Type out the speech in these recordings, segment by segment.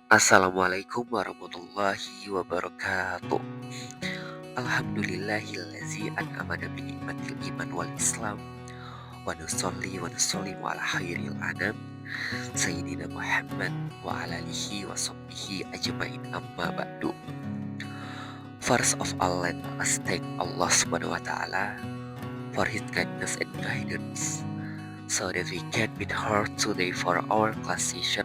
Assalamualaikum warahmatullahi wabarakatuh. Alhamdulillahillazi an'amana bi ni'matil iman wal islam wa nusolli wa nusallimu ala khairil anam sayyidina Muhammad wa ala alihi wa sahbihi ajmain amma ba'du. First of all, let us thank Allah Subhanahu wa taala for his kindness and guidance so that we can meet her today for our class session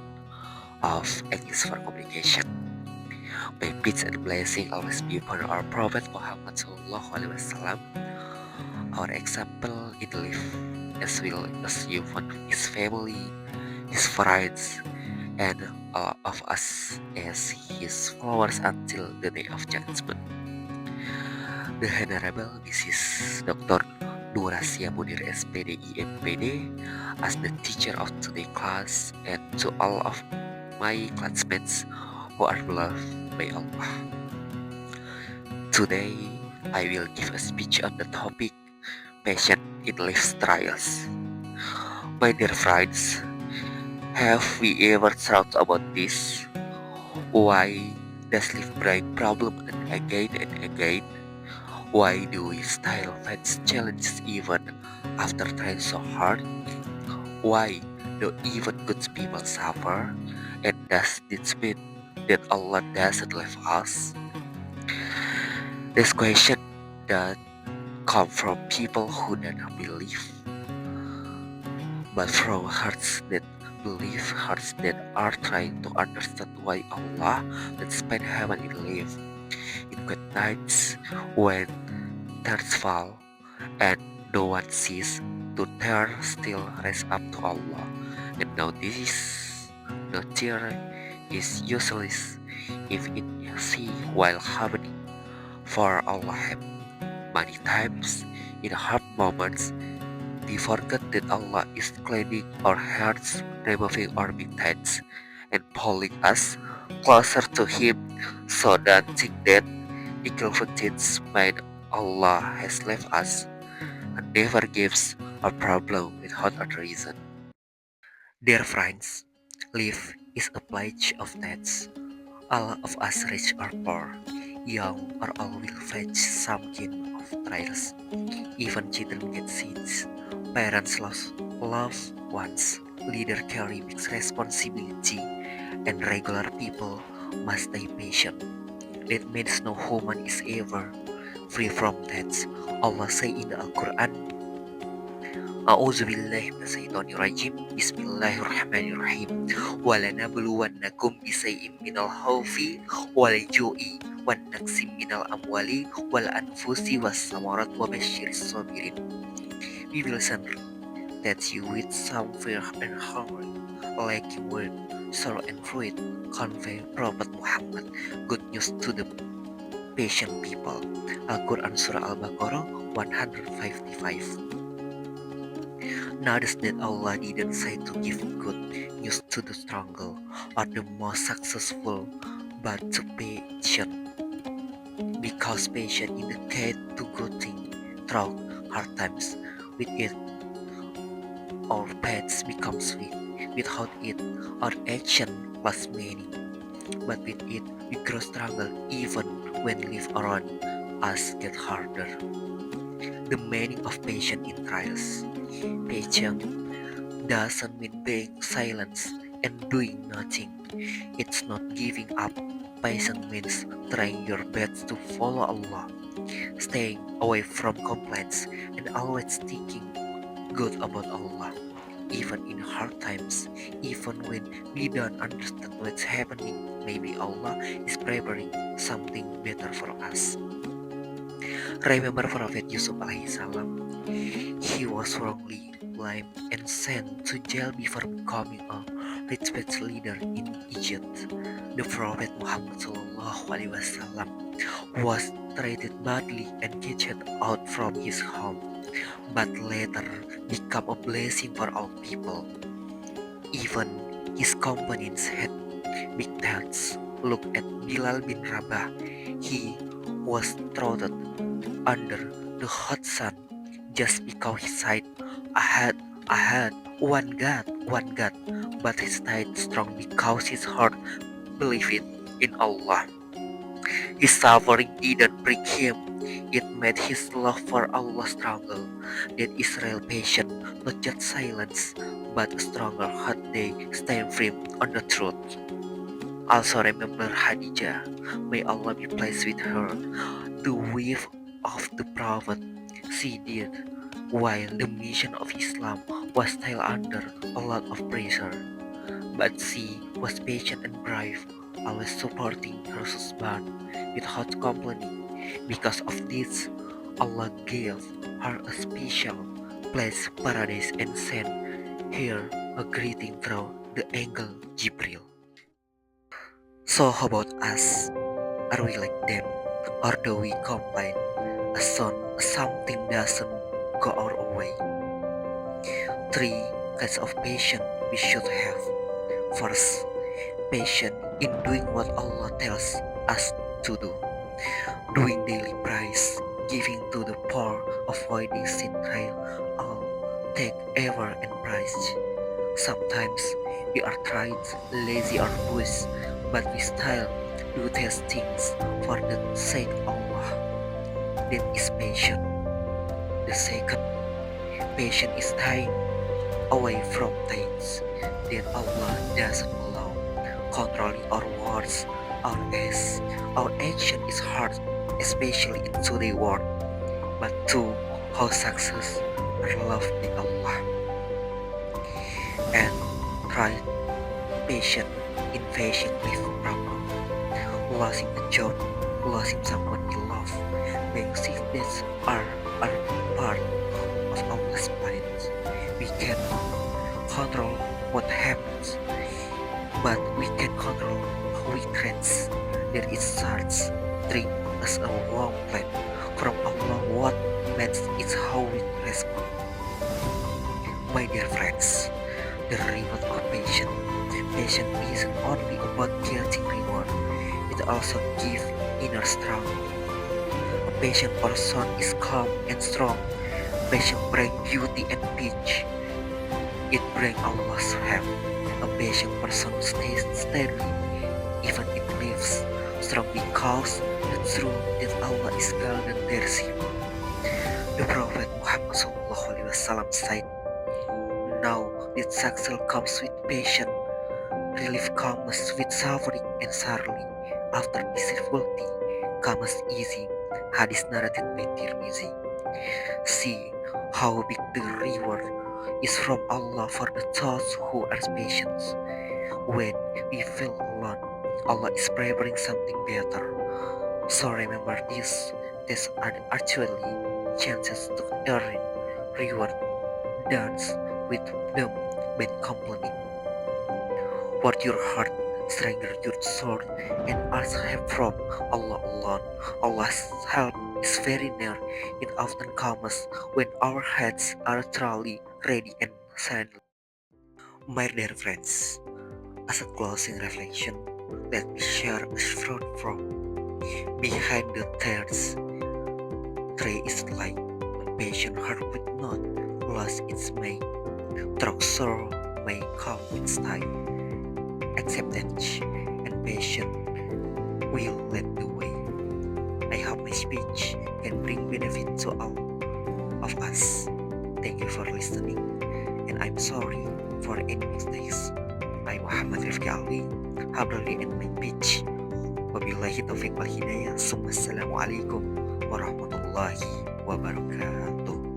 of English for Communication. May peace and blessing always be upon our Prophet Muhammad Sallallahu Alaihi Wasallam, our example in life, as well as you for his family, his friends, and all of us as his followers until the day of judgment. The Honorable Mrs. Dr. Nurasia Munir SPD IMPD as the teacher of today's class, and to all of my classmates who are beloved by Allah. Today, I will give a speech on the topic passion in life's trials. My dear friends, have we ever thought about this? Why does life bring problems again and again? Why do we still face challenges even after trying so hard? Why do even good people suffer? And does this mean that Allah doesn't love us? This question that come from people who do not believe, but from hearts that believe, hearts that are trying to understand why Allah let spend heaven in life. In good nights when stars fall and no one sees, to tear still rise up to Allah. And now no tear is useless if it see while happening, for Allah have many times in hard moments we forget that Allah is cleaning our hearts, removing our big heads, and pulling us closer to Him, so that think that inconvenience when Allah has left us and never gives a problem without a reason. Dear friends, life is a pledge of debts. All of us rich or poor, young or old will face some kind of trials. Even children get sins. Parents lost loved ones. Leaders carry mixed responsibility, and regular people must stay patient. That means no human is ever free from that. Allah say in the Al-Quran, A'udzu billahi minasyaitonir rajim. Bismillahirrahmanirrahim. Walanabluwannakum bisayyin minal khaufi wal ju'i wan naqsim minal amwali wal anfusi was samarat wa basyiris sabirin. We will send that you with some fear and hunger, lacking word, sorrow and fruit, convey Prophet Muhammad good news to the patient people. Al-Quran Surah Al-Baqarah 155. Notice that Allah didn't say to give good news to the struggle or the most successful, but to patient, because patience indicates to good thing through hard times. With it, our paths become sweet. Without it, our action lost meaning. But with it, we grow stronger even when life around us get harder. The meaning of patience in trials. Patience doesn't mean being silent and doing nothing. It's not giving up. Patience means trying your best to follow Allah, staying away from complaints, and always thinking good about Allah. Even in hard times, even when we don't understand what's happening, maybe Allah is preparing something better for us. Remember Prophet Yusuf alaihi salam. He was wrongly blamed and sent to jail before becoming a respected leader in Egypt. The Prophet Muhammad sallallahu alaihi wasallam was treated badly and kicked out from his home, but later became a blessing for all people. Even his companions had big doubts. Look at Bilal bin Rabah. He was thrown under the hot sun just because he said, I had one God, but he stayed strong because his heart believed in Allah. His suffering didn't break him, it made his love for Allah stronger. That Israel patient, not just silence, but a stronger heart they stand firm on the truth. Also remember Khadijah, may Allah be pleased with her, the wife of the Prophet. She did, while the mission of Islam was still under a lot of pressure. But she was patient and brave, always supporting her husband without complaining. Because of this, Allah gave her a special place paradise and sent her a greeting through the angel Jibril. So how about us? Are we like them? Or do we complain as soon as something doesn't go our way? Three kinds of patience we should have. First, patience in doing what Allah tells us to do. Doing daily prayers, giving to the poor, avoiding sin trial, all take effort and price. Sometimes we are tired, lazy or boos, but we still do these things for the sake of Allah. That is patience. The second, patience is staying away from things that Allah doesn't allow, controlling our words, our acts. Our action is hard, especially in today's world, but to how success are loved by Allah. And try patient in facing with problem, losing a job, losing someone you love, being sick. These are part of Allah's plans. We cannot control what happens, but we can control how we trends. There is such thing as a wrong plan from Allah. What matters is how we respond. My dear friends, the reward of patience. Patience isn't only about getting reward, it also gives inner strength. A patient person is calm and strong. Patience brings beauty and peace. It brings Allah's help. A patient person stays steady, even it lives strong because the truth that Allah is guiding their sheep. The Prophet Muhammad SAW said, "Now that success comes with patience, relief comes with suffering, and sadly, after difficulty comes easy." Hadith narrated by Tirmizi. See how big the reward is from Allah for the those who are patient. When we feel alone, Allah is preparing something better. So remember this. These are actually chances to earn reward. Dance with them by complaining. Word your heart, strengthen your sword, and ask help from Allah alone. Allah's help is very near. It often comes when our heads are truly ready and silent. My dear friends, as a closing reflection, let me share a short from behind the tears. Tree is like a patient heart with not lost its May. Through sorrow may come with time. Acceptance and patience will lead the way. I hope my speech can bring benefit to all of us. Thank you for listening, and I'm sorry for any mistakes. I'm Muhammad Rifki Ali, Habrali and my pitch. Wabillahi taufiq wal hidayah. Assalamualaikum warahmatullahi wabarakatuh.